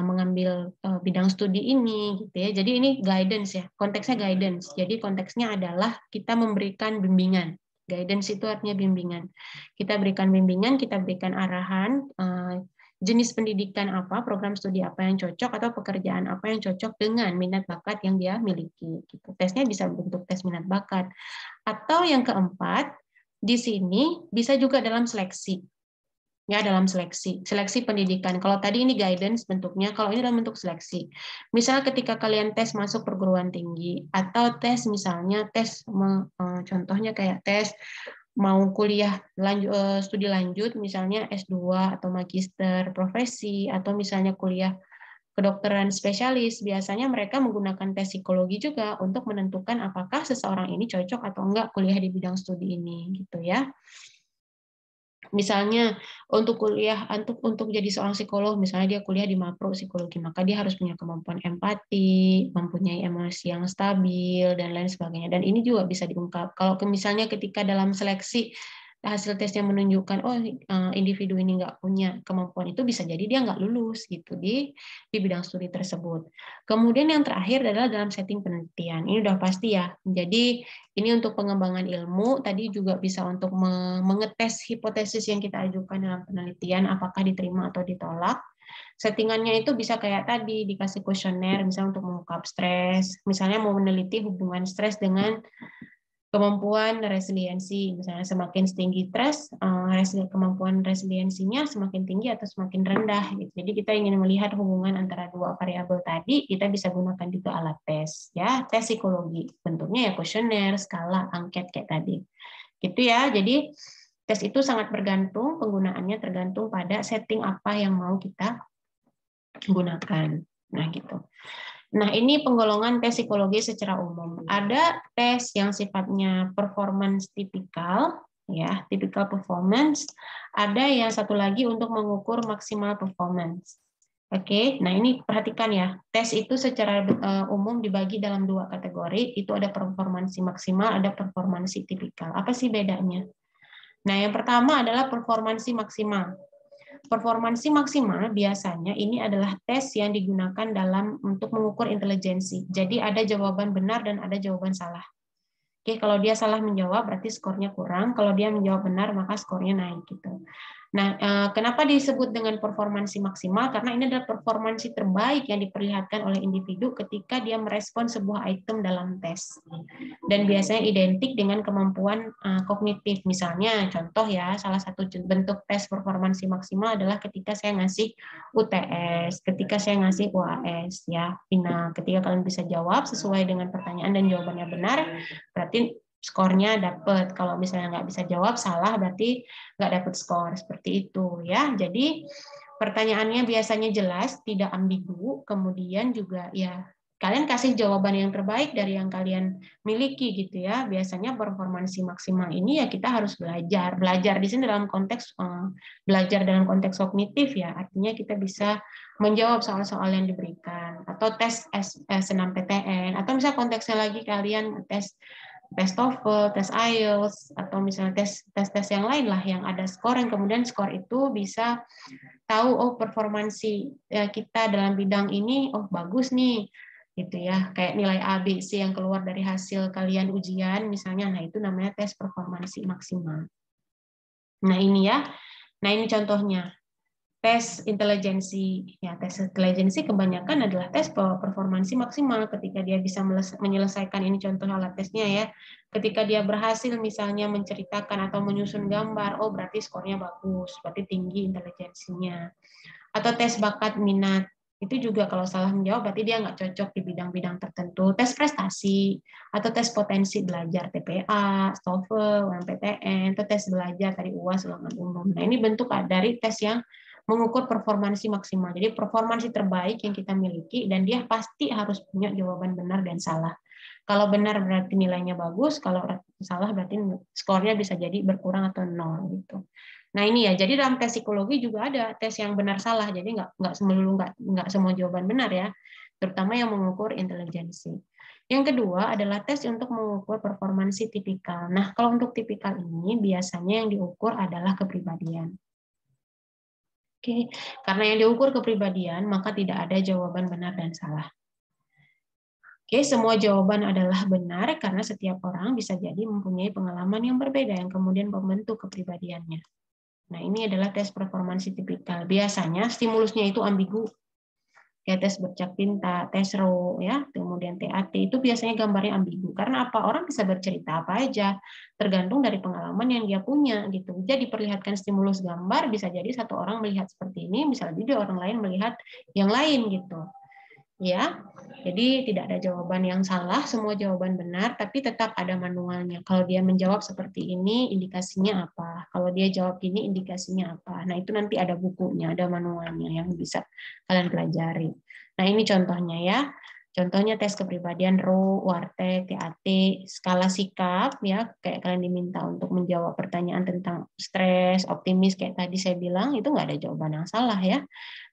mengambil bidang studi ini, gitu ya. Jadi ini guidance ya, konteksnya guidance. Jadi konteksnya adalah kita memberikan bimbingan. Guidance itu artinya bimbingan. Kita berikan bimbingan, kita berikan arahan, jenis pendidikan apa, program studi apa yang cocok, atau pekerjaan apa yang cocok dengan minat bakat yang dia miliki. Gitu. Tesnya bisa bentuk tes minat bakat. Atau yang keempat, di sini bisa juga dalam seleksi. Ya, dalam seleksi pendidikan. Kalau tadi ini guidance bentuknya, kalau ini dalam bentuk seleksi. Misalnya ketika kalian tes masuk perguruan tinggi, atau tes misalnya contohnya kayak tes mau kuliah studi lanjut, misalnya S2 atau magister profesi, atau misalnya kuliah kedokteran spesialis, biasanya mereka menggunakan tes psikologi juga untuk menentukan apakah seseorang ini cocok atau enggak kuliah di bidang studi ini, gitu ya. Misalnya untuk kuliah untuk jadi seorang psikolog, misalnya dia kuliah di Mapro Psikologi, maka dia harus punya kemampuan empati, mempunyai emosi yang stabil dan lain sebagainya. Dan ini juga bisa diungkap. Kalau misalnya ketika dalam seleksi hasil tesnya menunjukkan individu ini nggak punya kemampuan itu, bisa jadi dia nggak lulus gitu di bidang studi tersebut. Kemudian yang terakhir adalah dalam setting penelitian. Ini udah pasti ya. Jadi ini untuk pengembangan ilmu, tadi juga bisa untuk mengetes hipotesis yang kita ajukan dalam penelitian, apakah diterima atau ditolak. Settingannya itu bisa kayak tadi, dikasih kuesioner, misalnya untuk mengungkap stres, misalnya mau meneliti hubungan stres dengan kemampuan resiliensi, misalnya semakin tinggi stres, kemampuan resiliensinya semakin tinggi atau semakin rendah. Gitu. Jadi kita ingin melihat hubungan antara dua variabel tadi, kita bisa gunakan juga alat tes, ya, tes psikologi. Bentuknya ya kuesioner, skala, angket kayak tadi. Gitu ya. Jadi tes itu sangat bergantung, penggunaannya tergantung pada setting apa yang mau kita gunakan. Nah, gitu. Nah, ini penggolongan tes psikologi secara umum. Ada tes yang sifatnya performance tipikal, ya, typical performance. Ada yang satu lagi untuk mengukur maksimal performance. Oke, nah ini perhatikan ya. Tes itu secara umum dibagi dalam dua kategori. Itu ada performansi maksimal, ada performansi tipikal. Apa sih bedanya? Nah, yang pertama adalah performansi maksimal. Performansi maksimal biasanya ini adalah tes yang digunakan untuk mengukur intelijensi. Jadi ada jawaban benar dan ada jawaban salah. Oke, kalau dia salah menjawab berarti skornya kurang. Kalau dia menjawab benar maka skornya naik gitu. Nah, kenapa disebut dengan performansi maksimal? Karena ini adalah performansi terbaik yang diperlihatkan oleh individu ketika dia merespon sebuah item dalam tes. Dan biasanya identik dengan kemampuan kognitif. Misalnya, contoh ya, salah satu bentuk tes performansi maksimal adalah ketika saya ngasih UTS, ketika saya ngasih UAS, ya, final. Ketika kalian bisa jawab sesuai dengan pertanyaan dan jawabannya benar, berarti skornya dapat. Kalau misalnya nggak bisa jawab salah, berarti nggak dapat skor. Seperti itu ya. Jadi pertanyaannya biasanya jelas, tidak ambigu, kemudian juga ya kalian kasih jawaban yang terbaik dari yang kalian miliki gitu ya. Biasanya performansi maksimal ini ya kita harus belajar. Belajar di sini dalam konteks belajar dalam konteks kognitif ya. Artinya kita bisa menjawab soal-soal yang diberikan atau tes SNMPTN atau misalnya konteksnya lagi kalian tes TOEFL, tes IELTS atau misalnya tes yang lain lah yang ada skor yang kemudian skor itu bisa tahu oh performansi kita dalam bidang ini oh bagus nih gitu ya, kayak nilai A, B, C yang keluar dari hasil kalian ujian misalnya, nah itu namanya tes performansi maksimal. Nah ini ya, nah ini contohnya tes intelijensi ya, tes intelijensi kebanyakan adalah tes performansi maksimal ketika dia bisa menyelesaikan ini contoh alat tesnya ya, ketika dia berhasil misalnya menceritakan atau menyusun gambar, oh berarti skornya bagus, berarti tinggi intelijensinya. Atau tes bakat minat, itu juga kalau salah menjawab berarti dia nggak cocok di bidang-bidang tertentu. Tes prestasi atau tes potensi belajar TPA, TOEFL, UMPTN, atau tes belajar dari UAS ulangan umum. Nah ini bentuk dari tes yang mengukur performansi maksimal. Jadi performansi terbaik yang kita miliki dan dia pasti harus punya jawaban benar dan salah. Kalau benar berarti nilainya bagus, kalau salah berarti skornya bisa jadi berkurang atau nol gitu. Nah ini ya, jadi dalam tes psikologi juga ada tes yang benar salah, jadi nggak semua jawaban benar ya, terutama yang mengukur intelijensi. Yang kedua adalah tes untuk mengukur performansi tipikal. Nah kalau untuk tipikal ini biasanya yang diukur adalah kepribadian. Oke, karena yang diukur kepribadian maka tidak ada jawaban benar dan salah. Oke, semua jawaban adalah benar karena setiap orang bisa jadi mempunyai pengalaman yang berbeda yang kemudian membentuk kepribadiannya. Nah, ini adalah tes performansi tipikal. Biasanya stimulusnya itu ambigu. Ya, tes bercak tinta, tes RO, ya, kemudian TAT, itu biasanya gambarnya ambigu. Karena apa? Orang bisa bercerita apa aja, tergantung dari pengalaman yang dia punya. Gitu. Jadi diperlihatkan stimulus gambar, bisa jadi satu orang melihat seperti ini, bisa jadi orang lain melihat yang lain. Gitu. Ya, jadi tidak ada jawaban yang salah, semua jawaban benar, tapi tetap ada manualnya. Kalau dia menjawab seperti ini, indikasinya apa? Kalau dia jawab ini, indikasinya apa? Nah, itu nanti ada bukunya, ada manualnya yang bisa kalian pelajari. Nah, ini contohnya ya. Contohnya tes kepribadian RO, WARTEK, TAT, skala sikap ya, kayak kalian diminta untuk menjawab pertanyaan tentang stres, optimis kayak tadi saya bilang, itu nggak ada jawaban yang salah ya.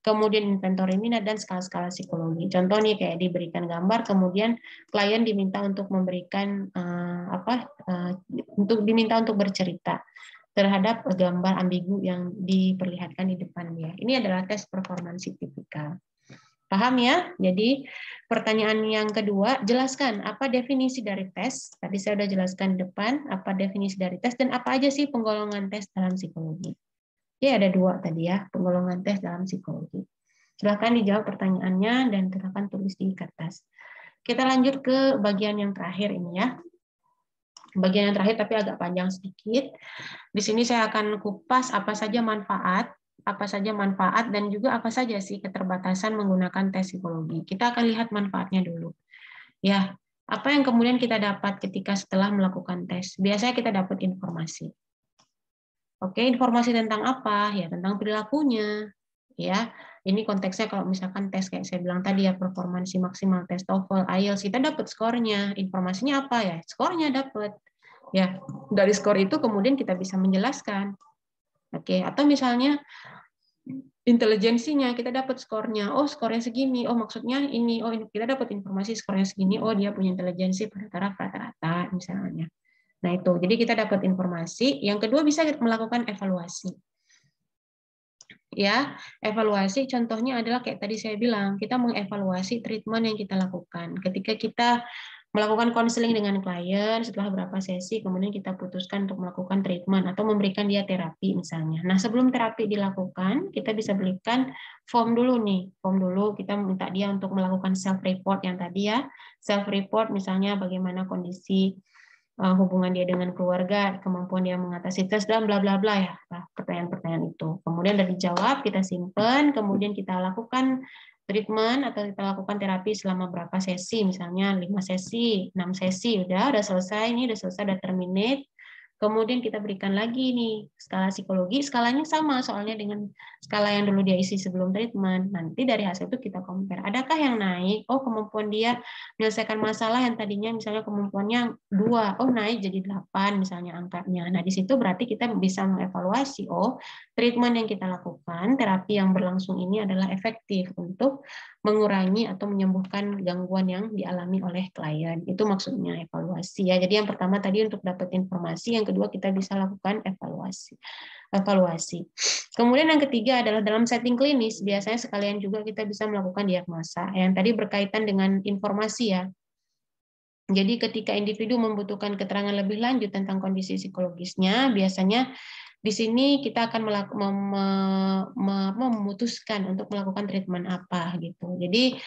Kemudian inventory minat dan skala-skala psikologi. Contoh nih kayak diberikan gambar, kemudian klien diminta untuk memberikan untuk diminta untuk bercerita terhadap gambar ambigu yang diperlihatkan di depan dia. Ini adalah tes performansi tipikal. Paham ya? Jadi pertanyaan yang kedua, jelaskan apa definisi dari tes. Tadi saya sudah jelaskan di depan, apa definisi dari tes dan apa aja sih penggolongan tes dalam psikologi. Ya, ada dua tadi ya, penggolongan tes dalam psikologi. Silakan dijawab pertanyaannya dan silakan tulis di kertas. Kita lanjut ke bagian yang terakhir ini ya. Bagian yang terakhir tapi agak panjang sedikit. Di sini saya akan kupas apa saja manfaat dan juga apa saja sih keterbatasan menggunakan tes psikologi. Kita akan lihat manfaatnya dulu. Ya, apa yang kemudian kita dapat ketika setelah melakukan tes? Biasanya kita dapat informasi. Oke, informasi tentang apa? Ya, tentang perilakunya. Ya, ini konteksnya kalau misalkan tes kayak saya bilang tadi ya, performansi maksimal tes TOEFL, IELTS, kita dapat skornya. Informasinya apa ya? Skornya dapat. Ya, dari skor itu kemudian kita bisa menjelaskan. Oke, atau misalnya intelijensinya kita dapat skornya. Oh, skornya segini. Oh, maksudnya ini. Oh, kita dapat informasi skornya segini. Oh, dia punya intelijensi pada taraf rata-rata misalnya. Nah, itu. Jadi kita dapat informasi. Yang kedua bisa melakukan evaluasi. Ya, evaluasi contohnya adalah kayak tadi saya bilang, kita mengevaluasi treatment yang kita lakukan. Ketika kita melakukan konseling dengan klien, setelah berapa sesi, kemudian kita putuskan untuk melakukan treatment atau memberikan dia terapi misalnya. Nah, sebelum terapi dilakukan, kita bisa berikan form dulu nih. Form dulu, kita minta dia untuk melakukan self-report yang tadi ya. Self-report misalnya bagaimana kondisi hubungan dia dengan keluarga, kemampuan dia mengatasi stres dan bla bla bla ya, pertanyaan-pertanyaan itu. Kemudian udah dijawab, kita simpan, kemudian kita lakukan treatment atau kita lakukan terapi selama berapa sesi, misalnya 5 sesi, 6 sesi, udah selesai, ini udah selesai, udah terminate. Kemudian kita berikan lagi nih skala psikologi, skalanya sama soalnya dengan skala yang dulu dia isi sebelum treatment. Nanti dari hasil itu kita compare. Adakah yang naik? Oh, kemampuan dia menyelesaikan masalah yang tadinya misalnya kemampuannya 2, oh naik jadi 8 misalnya angkanya. Nah, di situ berarti kita bisa mengevaluasi, oh, treatment yang kita lakukan, terapi yang berlangsung ini adalah efektif untuk mengurangi atau menyembuhkan gangguan yang dialami oleh klien. Itu maksudnya evaluasi ya. Jadi yang pertama tadi untuk dapat informasi, yang kedua kita bisa lakukan evaluasi. Kemudian yang ketiga adalah dalam setting klinis, biasanya sekalian juga kita bisa melakukan diagnosa. Yang tadi berkaitan dengan informasi ya. Jadi ketika individu membutuhkan keterangan lebih lanjut tentang kondisi psikologisnya, biasanya di sini kita akan memutuskan untuk melakukan treatment apa gitu. Jadi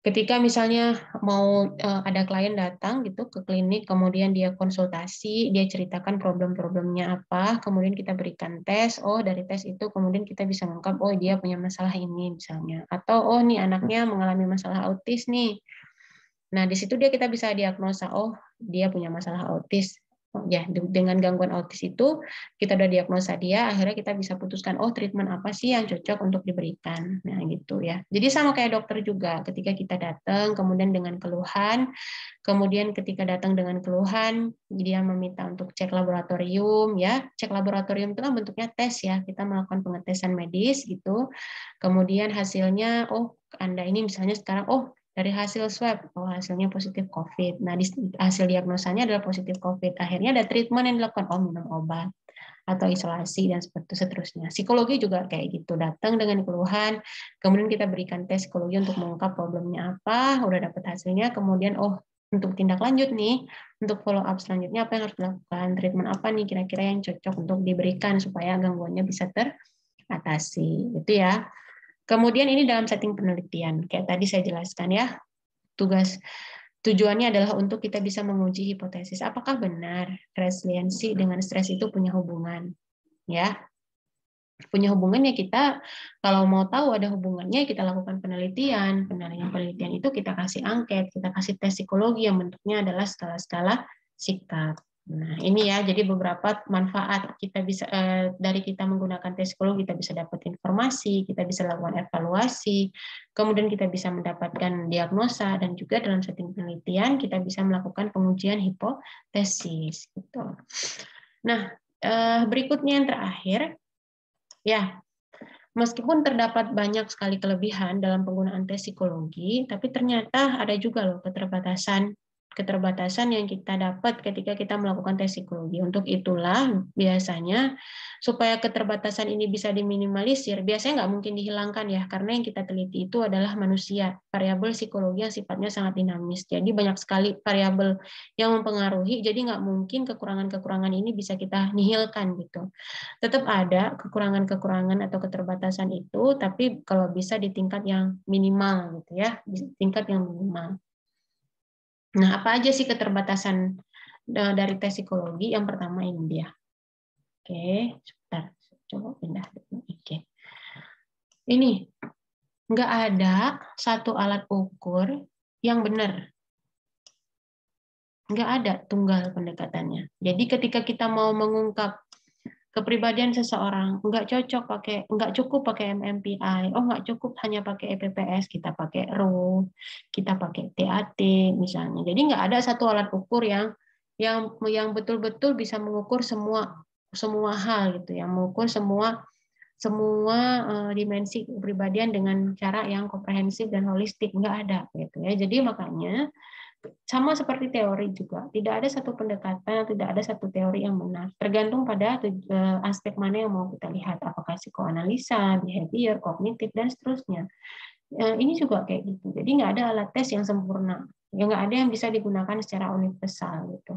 ketika misalnya mau ada klien datang gitu ke klinik, kemudian dia konsultasi, dia ceritakan problem-problemnya apa, kemudian kita berikan tes, oh dari tes itu kemudian kita bisa mengungkap, oh dia punya masalah ini misalnya, atau oh nih anaknya mengalami masalah autis nih. Nah di situ kita bisa diagnosa, oh dia punya masalah autis. Ya, dengan gangguan autis itu kita udah diagnosa dia, akhirnya kita bisa putuskan, oh treatment apa sih yang cocok untuk diberikan. Nah gitu ya. Jadi sama kayak dokter juga, ketika kita datang kemudian dengan keluhan, kemudian ketika datang dengan keluhan dia meminta untuk cek laboratorium ya. Cek laboratorium itu kan bentuknya tes ya, kita melakukan pengetesan medis gitu. Kemudian hasilnya, oh Anda ini misalnya sekarang, oh dari hasil swab, oh hasilnya positif COVID. Nah, hasil diagnosanya adalah positif COVID. Akhirnya ada treatment yang dilakukan, oh minum obat atau isolasi dan seperti seterusnya. Psikologi juga kayak gitu, datang dengan keluhan, kemudian kita berikan tes psikologi untuk mengungkap problemnya apa, udah dapat hasilnya, kemudian oh untuk tindak lanjut nih, untuk follow up selanjutnya apa yang harus dilakukan, treatment apa nih kira-kira yang cocok untuk diberikan supaya gangguannya bisa teratasi, gitu ya. Kemudian ini dalam setting penelitian, kayak tadi saya jelaskan ya, tujuannya adalah untuk kita bisa menguji hipotesis apakah benar resiliensi dengan stres itu punya hubungan, ya. Punya hubungan ya kita kalau mau tahu ada hubungannya kita lakukan penelitian itu kita kasih angket, kita kasih tes psikologi yang bentuknya adalah skala-skala sikap. Nah, ini ya, jadi beberapa manfaat kita bisa dari kita menggunakan tes psikologi, kita bisa dapat informasi, kita bisa lakukan evaluasi, kemudian kita bisa mendapatkan diagnosa, dan juga dalam setting penelitian kita bisa melakukan pengujian hipotesis. Gitu. Nah, berikutnya yang terakhir, ya, meskipun terdapat banyak sekali kelebihan dalam penggunaan tes psikologi, tapi ternyata ada juga loh keterbatasan yang kita dapat ketika kita melakukan tes psikologi. Untuk itulah biasanya supaya keterbatasan ini bisa diminimalisir, biasanya nggak mungkin dihilangkan ya, karena yang kita teliti itu adalah manusia, variabel psikologi yang sifatnya sangat dinamis. Jadi banyak sekali variabel yang mempengaruhi, jadi nggak mungkin kekurangan-kekurangan ini bisa kita nihilkan gitu. Tetap ada kekurangan-kekurangan atau keterbatasan itu, tapi kalau bisa di tingkat yang minimal gitu ya, di tingkat yang minimal. Nah, apa aja sih keterbatasan dari tes psikologi? Yang pertama ini dia. Oke, sebentar. Coba pindah. Oke. Ini, nggak ada satu alat ukur yang benar. Nggak ada tunggal pendekatannya. Jadi ketika kita mau mengungkap kepribadian seseorang, nggak cukup pakai MMPI, oh nggak cukup hanya pakai EPPS, kita pakai RU, kita pakai TAT misalnya. Jadi nggak ada satu alat ukur yang betul-betul bisa mengukur semua hal gitu, yang mengukur semua dimensi kepribadian dengan cara yang komprehensif dan holistik, nggak ada gitu ya. Jadi makanya sama seperti teori juga, tidak ada satu pendekatan, tidak ada satu teori yang benar. Tergantung pada aspek mana yang mau kita lihat, apakah psikoanalisa, behavior, kognitif, dan seterusnya. Ini juga kayak gitu. Jadi nggak ada alat tes yang sempurna, ya nggak ada yang bisa digunakan secara universal gitu.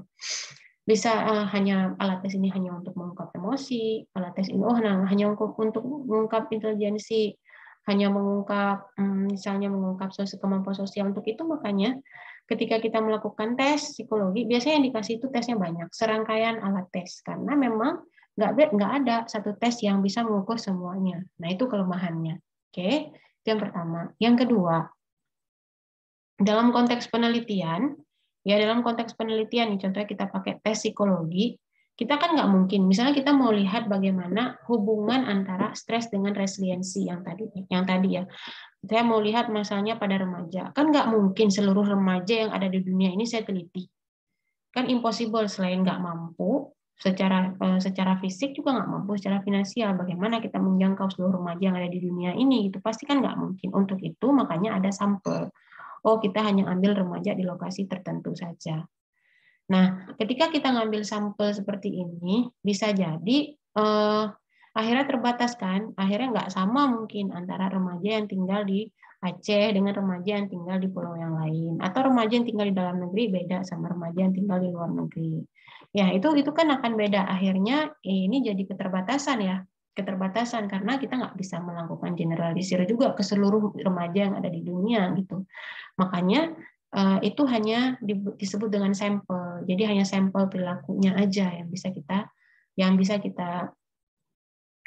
Bisa hanya alat tes ini hanya untuk mengungkap emosi, alat tes ini hanya untuk mengungkap intelijensi, hanya mengungkap misalnya mengungkap kemampuan sosial. Untuk itu makanya ketika kita melakukan tes psikologi, biasanya yang dikasih itu tesnya banyak, serangkaian alat tes, karena memang nggak ada satu tes yang bisa mengukur semuanya. Nah, itu kelemahannya. Oke, itu yang pertama. Yang kedua, dalam konteks penelitian, nih, contohnya kita pakai tes psikologi, Kita kan nggak mungkin, misalnya kita mau lihat bagaimana hubungan antara stres dengan resiliensi yang tadi ya. Saya mau lihat misalnya pada remaja, kan nggak mungkin seluruh remaja yang ada di dunia ini saya teliti. Kan impossible, selain nggak mampu secara fisik juga nggak mampu secara finansial. Bagaimana kita menjangkau seluruh remaja yang ada di dunia ini? Itu pasti kan nggak mungkin. Untuk itu makanya ada sampel. Oh, kita hanya ambil remaja di lokasi tertentu saja. Nah, ketika kita ngambil sampel seperti ini, bisa jadi akhirnya terbatas kan, akhirnya nggak sama mungkin antara remaja yang tinggal di Aceh dengan remaja yang tinggal di pulau yang lain, atau remaja yang tinggal di dalam negeri beda sama remaja yang tinggal di luar negeri. Ya, itu kan akan beda. Akhirnya ini jadi keterbatasan ya, keterbatasan karena kita nggak bisa melakukan generalisir juga ke seluruh remaja yang ada di dunia gitu. Makanya itu hanya disebut dengan sampel. Jadi hanya sampel perilakunya aja yang bisa kita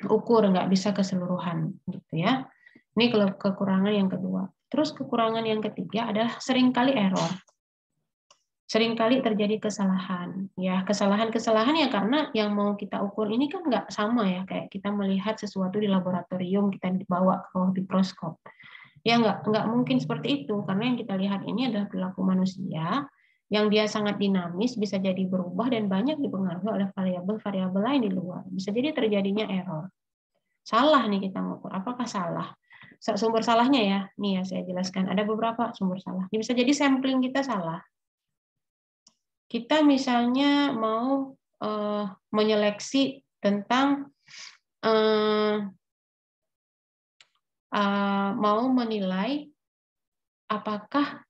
ukur, nggak bisa keseluruhan gitu ya. Ini kalau kekurangan yang kedua. Terus kekurangan yang ketiga adalah seringkali error. Seringkali terjadi kesalahan. Ya, kesalahan-kesalahan ya karena yang mau kita ukur ini kan nggak sama ya, kayak kita melihat sesuatu di laboratorium, kita dibawa ke mikroskop. Ya nggak mungkin seperti itu, karena yang kita lihat ini adalah perilaku manusia yang dia sangat dinamis, bisa jadi berubah dan banyak dipengaruhi oleh variabel-variabel lain di luar. Bisa jadi terjadinya error. Salah nih kita mengukur, apakah salah? Sumber salahnya ya, nih ya saya jelaskan, ada beberapa sumber salah. Bisa jadi sampling kita salah. Kita misalnya mau menyeleksi tentang mau menilai apakah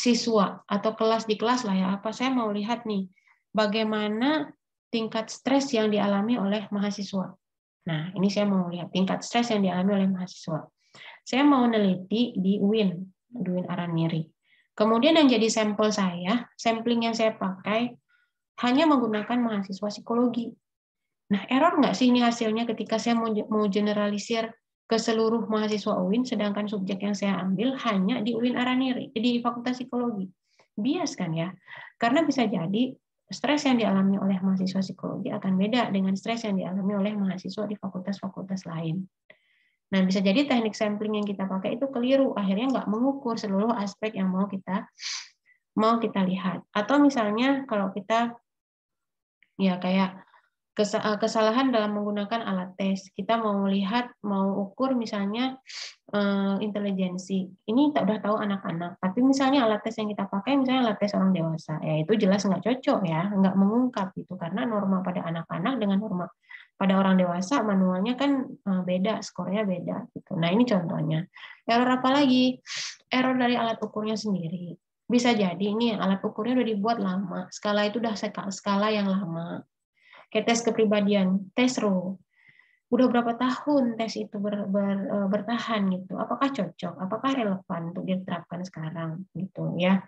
siswa atau kelas di kelas lah ya, apa saya mau lihat nih bagaimana tingkat stres yang dialami oleh mahasiswa. Nah, ini saya mau lihat tingkat stres yang dialami oleh mahasiswa. Saya mau neliti di UIN Araniri. Kemudian yang jadi sampel saya, sampling yang saya pakai hanya menggunakan mahasiswa psikologi. Nah, error nggak sih ini hasilnya ketika saya mau generalisir ke seluruh mahasiswa UIN, sedangkan subjek yang saya ambil hanya di UIN Araniri, di Fakultas Psikologi. Bias kan ya? Karena bisa jadi stres yang dialami oleh mahasiswa psikologi akan beda dengan stres yang dialami oleh mahasiswa di fakultas-fakultas lain. Nah, bisa jadi teknik sampling yang kita pakai itu keliru, akhirnya nggak mengukur seluruh aspek yang mau kita lihat. Atau misalnya kalau kita ya kayak kesalahan dalam menggunakan alat tes. Kita mau ukur misalnya intelijensi. Ini tak udah tahu anak-anak, tapi misalnya alat tes yang kita pakai misalnya alat tes orang dewasa, ya itu jelas nggak cocok ya, nggak mengungkap gitu, karena norma pada anak-anak dengan norma pada orang dewasa manualnya kan beda, skornya beda gitu. Nah ini contohnya. Error apa lagi? Error dari alat ukurnya sendiri. Bisa jadi ini alat ukurnya udah dibuat lama, skala itu udah skala yang lama. Kayak tes kepribadian, tes Rowe. Udah berapa tahun tes itu bertahan gitu? Apakah cocok? Apakah relevan untuk diterapkan sekarang gitu ya?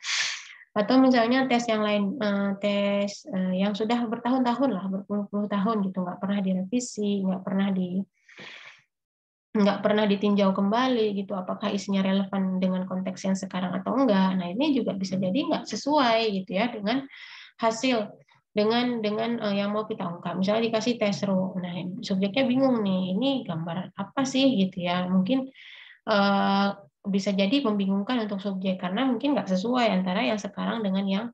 Atau misalnya tes yang lain, tes yang sudah bertahun-tahun lah, berpuluh-puluh tahun gitu, nggak pernah direvisi, nggak pernah ditinjau kembali gitu, apakah isinya relevan dengan konteks yang sekarang atau enggak. Nah ini juga bisa jadi nggak sesuai gitu ya dengan hasil dengan yang mau kita ungkap. Misalnya dikasih tes Rowe, nah subjeknya bingung nih, ini gambar apa sih gitu ya, mungkin bisa jadi membingungkan untuk subjek karena mungkin nggak sesuai antara yang sekarang dengan yang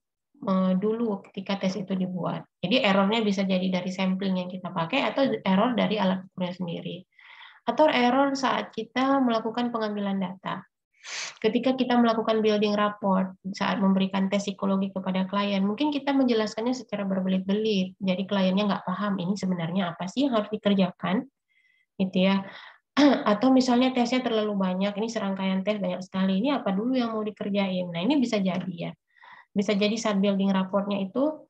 dulu ketika tes itu dibuat. Jadi errornya bisa jadi dari sampling yang kita pakai atau error dari alat ukurnya sendiri. Atau error saat kita melakukan pengambilan data. Ketika kita melakukan building rapport saat memberikan tes psikologi kepada klien, mungkin kita menjelaskannya secara berbelit-belit. Jadi kliennya nggak paham ini sebenarnya apa sih yang harus dikerjakan, gitu ya. Atau misalnya tesnya terlalu banyak, ini serangkaian tes banyak sekali, ini apa dulu yang mau dikerjain. Nah ini bisa jadi ya. Bisa jadi saat building rapportnya itu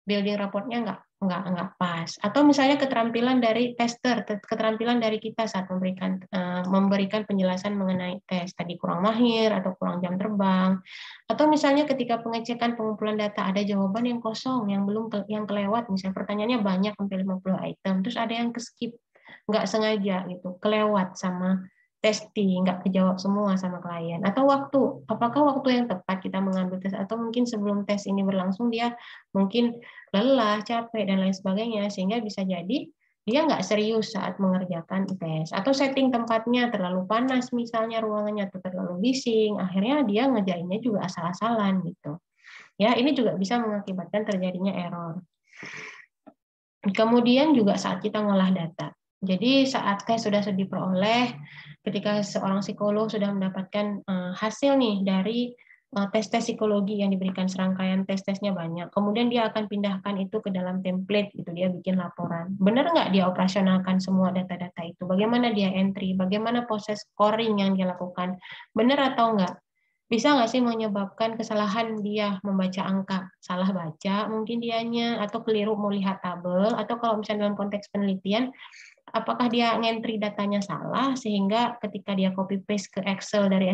building rapportnya nggak pas, atau misalnya keterampilan dari tester, keterampilan dari kita saat memberikan penjelasan mengenai tes tadi kurang mahir atau kurang jam terbang, atau misalnya ketika pengecekan pengumpulan data ada jawaban yang kosong, yang kelewat, misalnya pertanyaannya banyak sampai 50 item, terus ada yang keskip nggak sengaja gitu, kelewat sama testing, nggak kejawab semua sama klien. Atau waktu, apakah waktu yang tepat kita mengambil tes, atau mungkin sebelum tes ini berlangsung dia mungkin lelah, capek, dan lain sebagainya, sehingga bisa jadi dia nggak serius saat mengerjakan tes. Atau setting tempatnya terlalu panas misalnya ruangannya, atau terlalu bising, akhirnya dia ngerjainnya juga asal-asalan gitu. Ya, ini juga bisa mengakibatkan terjadinya error. Kemudian juga saat kita ngolah data. Jadi saat tes sudah diperoleh, ketika seorang psikolog sudah mendapatkan hasil nih dari tes-tes psikologi yang diberikan, serangkaian tes-tesnya banyak, kemudian dia akan pindahkan itu ke dalam template, gitu, dia bikin laporan. Benar nggak dia operasionalkan semua data-data itu? Bagaimana dia entry? Bagaimana proses scoring yang dia lakukan? Benar atau enggak? Bisa nggak sih menyebabkan kesalahan dia membaca angka, salah baca mungkin dianya, atau keliru melihat tabel, atau kalau misalnya dalam konteks penelitian, apakah dia ngentri datanya salah sehingga ketika dia copy paste ke Excel dari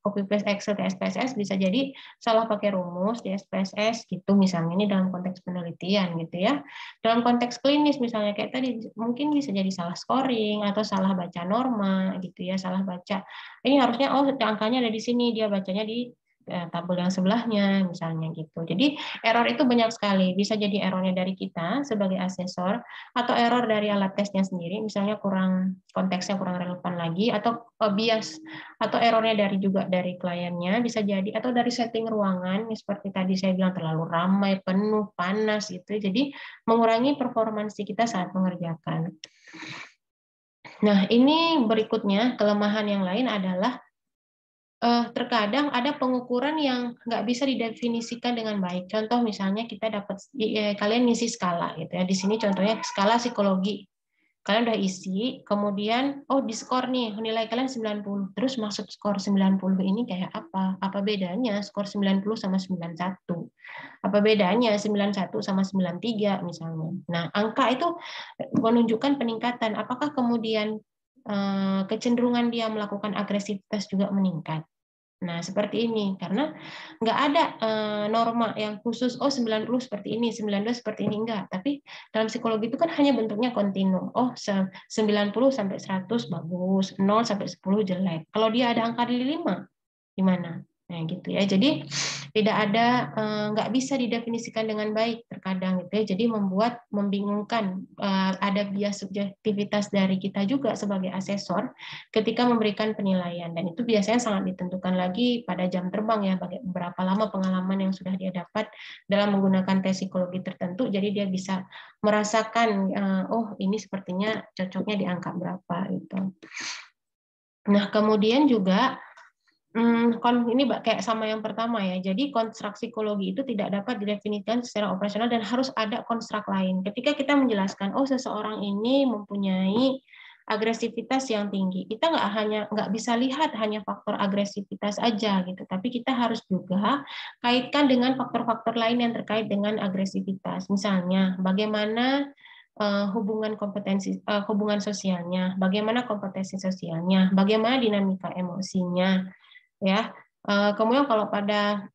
copy paste Excel ke SPSS bisa jadi salah pakai rumus di SPSS gitu misalnya, ini dalam konteks penelitian gitu ya. Dalam konteks klinis misalnya kayak tadi mungkin bisa jadi salah scoring atau salah baca norma gitu ya, salah baca ini harusnya angkanya ada di sini, dia bacanya di tabel yang sebelahnya misalnya gitu. Jadi error itu banyak sekali, bisa jadi errornya dari kita sebagai asesor, atau error dari alat tesnya sendiri, misalnya konteksnya kurang relevan lagi, atau bias, atau errornya juga dari kliennya bisa jadi, atau dari setting ruangan seperti tadi saya bilang terlalu ramai, penuh, panas gitu. Jadi mengurangi performansi kita saat mengerjakan. Nah, ini berikutnya kelemahan yang lain adalah terkadang ada pengukuran yang nggak bisa didefinisikan dengan baik. Contoh misalnya kita dapat kalian ngisi skala gitu ya. Di sini contohnya skala psikologi. Kalian udah isi, kemudian di skor nih, nilai kalian 90. Terus maksud skor 90 ini kayak apa? Apa bedanya skor 90 sama 91? Apa bedanya 91 sama 93 misalnya? Nah, angka itu menunjukkan peningkatan. Apakah kemudian kecenderungan dia melakukan agresivitas juga meningkat? Nah, seperti ini. Karena nggak ada norma yang khusus, 90 seperti ini, 19 seperti ini, enggak. Tapi dalam psikologi itu kan hanya bentuknya kontinu. 90 sampai 100 bagus, 0 sampai 10 jelek. Kalau dia ada angka di 5, gimana? Nah, gitu ya. Jadi tidak ada, nggak bisa didefinisikan dengan baik terkadang gitu ya. Jadi membingungkan, ada bias subjektivitas dari kita juga sebagai asesor ketika memberikan penilaian, dan itu biasanya sangat ditentukan lagi pada jam terbang ya, berapa lama pengalaman yang sudah dia dapat dalam menggunakan tes psikologi tertentu. Jadi dia bisa merasakan, ini sepertinya cocoknya di angka berapa gitu. Nah, kemudian juga ini kayak sama yang pertama ya. Jadi konstruk psikologi itu tidak dapat didefinisikan secara operasional dan harus ada konstruk lain. Ketika kita menjelaskan, seseorang ini mempunyai agresivitas yang tinggi, kita nggak bisa lihat hanya faktor agresivitas aja gitu, tapi kita harus juga kaitkan dengan faktor-faktor lain yang terkait dengan agresivitas. Misalnya, bagaimana hubungan sosialnya, bagaimana kompetensi sosialnya, bagaimana dinamika emosinya. Ya, kemudian kalau pada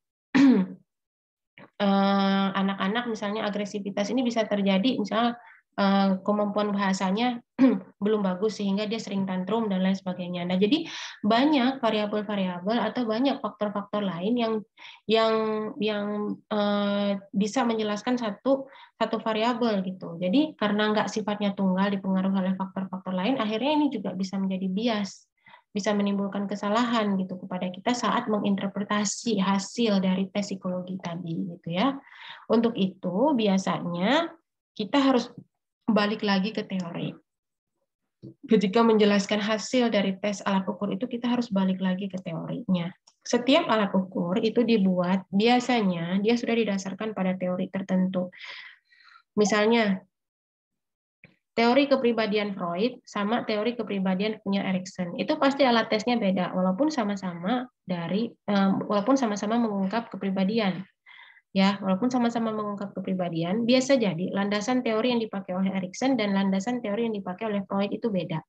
anak-anak misalnya agresivitas ini bisa terjadi misalnya kemampuan bahasanya belum bagus sehingga dia sering tantrum dan lain sebagainya. Nah, jadi banyak variabel-variabel atau banyak faktor-faktor lain yang bisa menjelaskan satu variabel gitu. Jadi karena nggak sifatnya tunggal dipengaruhi oleh faktor-faktor lain, akhirnya ini juga bisa menjadi bias, bisa menimbulkan kesalahan gitu kepada kita saat menginterpretasi hasil dari tes psikologi tadi gitu ya. Untuk itu biasanya kita harus balik lagi ke teori. Ketika menjelaskan hasil dari tes alat ukur itu kita harus balik lagi ke teorinya. Setiap alat ukur itu dibuat biasanya dia sudah didasarkan pada teori tertentu. Misalnya teori kepribadian Freud sama teori kepribadian punya Erikson. Itu pasti alat tesnya beda, walaupun sama-sama mengungkap kepribadian. Ya, walaupun sama-sama mengungkap kepribadian, biasa jadi landasan teori yang dipakai oleh Erikson dan landasan teori yang dipakai oleh Freud itu beda.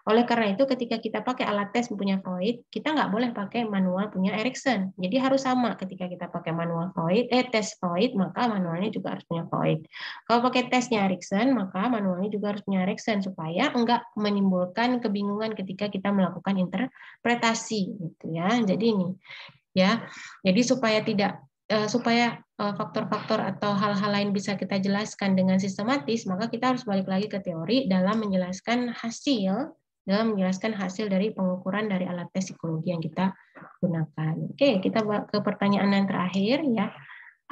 Oleh karena itu ketika kita pakai alat tes punya Freud, kita nggak boleh pakai manual punya Erikson. Jadi harus sama ketika kita pakai manual Freud, tes Freud, maka manualnya juga harus punya Freud. Kalau pakai tesnya Erikson, maka manualnya juga harus punya Erikson supaya nggak menimbulkan kebingungan ketika kita melakukan interpretasi, gitu ya. Jadi ini ya, jadi supaya faktor-faktor atau hal-hal lain bisa kita jelaskan dengan sistematis, maka kita harus balik lagi ke teori dalam menjelaskan hasil dari pengukuran dari alat tes psikologi yang kita gunakan. Oke, kita ke pertanyaan yang terakhir ya.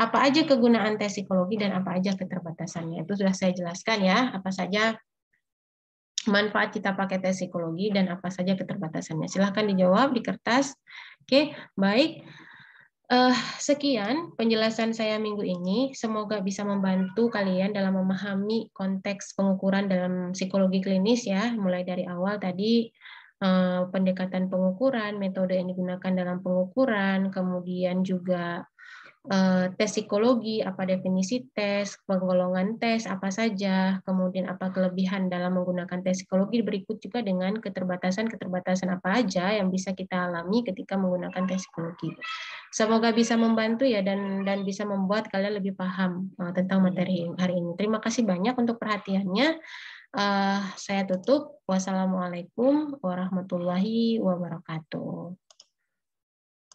Apa aja kegunaan tes psikologi dan apa aja keterbatasannya? Itu sudah saya jelaskan ya, apa saja manfaat kita pakai tes psikologi dan apa saja keterbatasannya. Silahkan dijawab di kertas. Oke, baik. Sekian penjelasan saya minggu ini. Semoga bisa membantu kalian dalam memahami konteks pengukuran dalam psikologi klinis ya. Mulai dari awal tadi pendekatan pengukuran, metode yang digunakan dalam pengukuran, kemudian juga tes psikologi, apa definisi tes, penggolongan tes, apa saja, kemudian apa kelebihan dalam menggunakan tes psikologi, berikut juga dengan keterbatasan-keterbatasan apa aja yang bisa kita alami ketika menggunakan tes psikologi. Semoga bisa membantu ya dan bisa membuat kalian lebih paham tentang materi hari ini. Terima kasih banyak untuk perhatiannya. Saya tutup. Wassalamualaikum warahmatullahi wabarakatuh.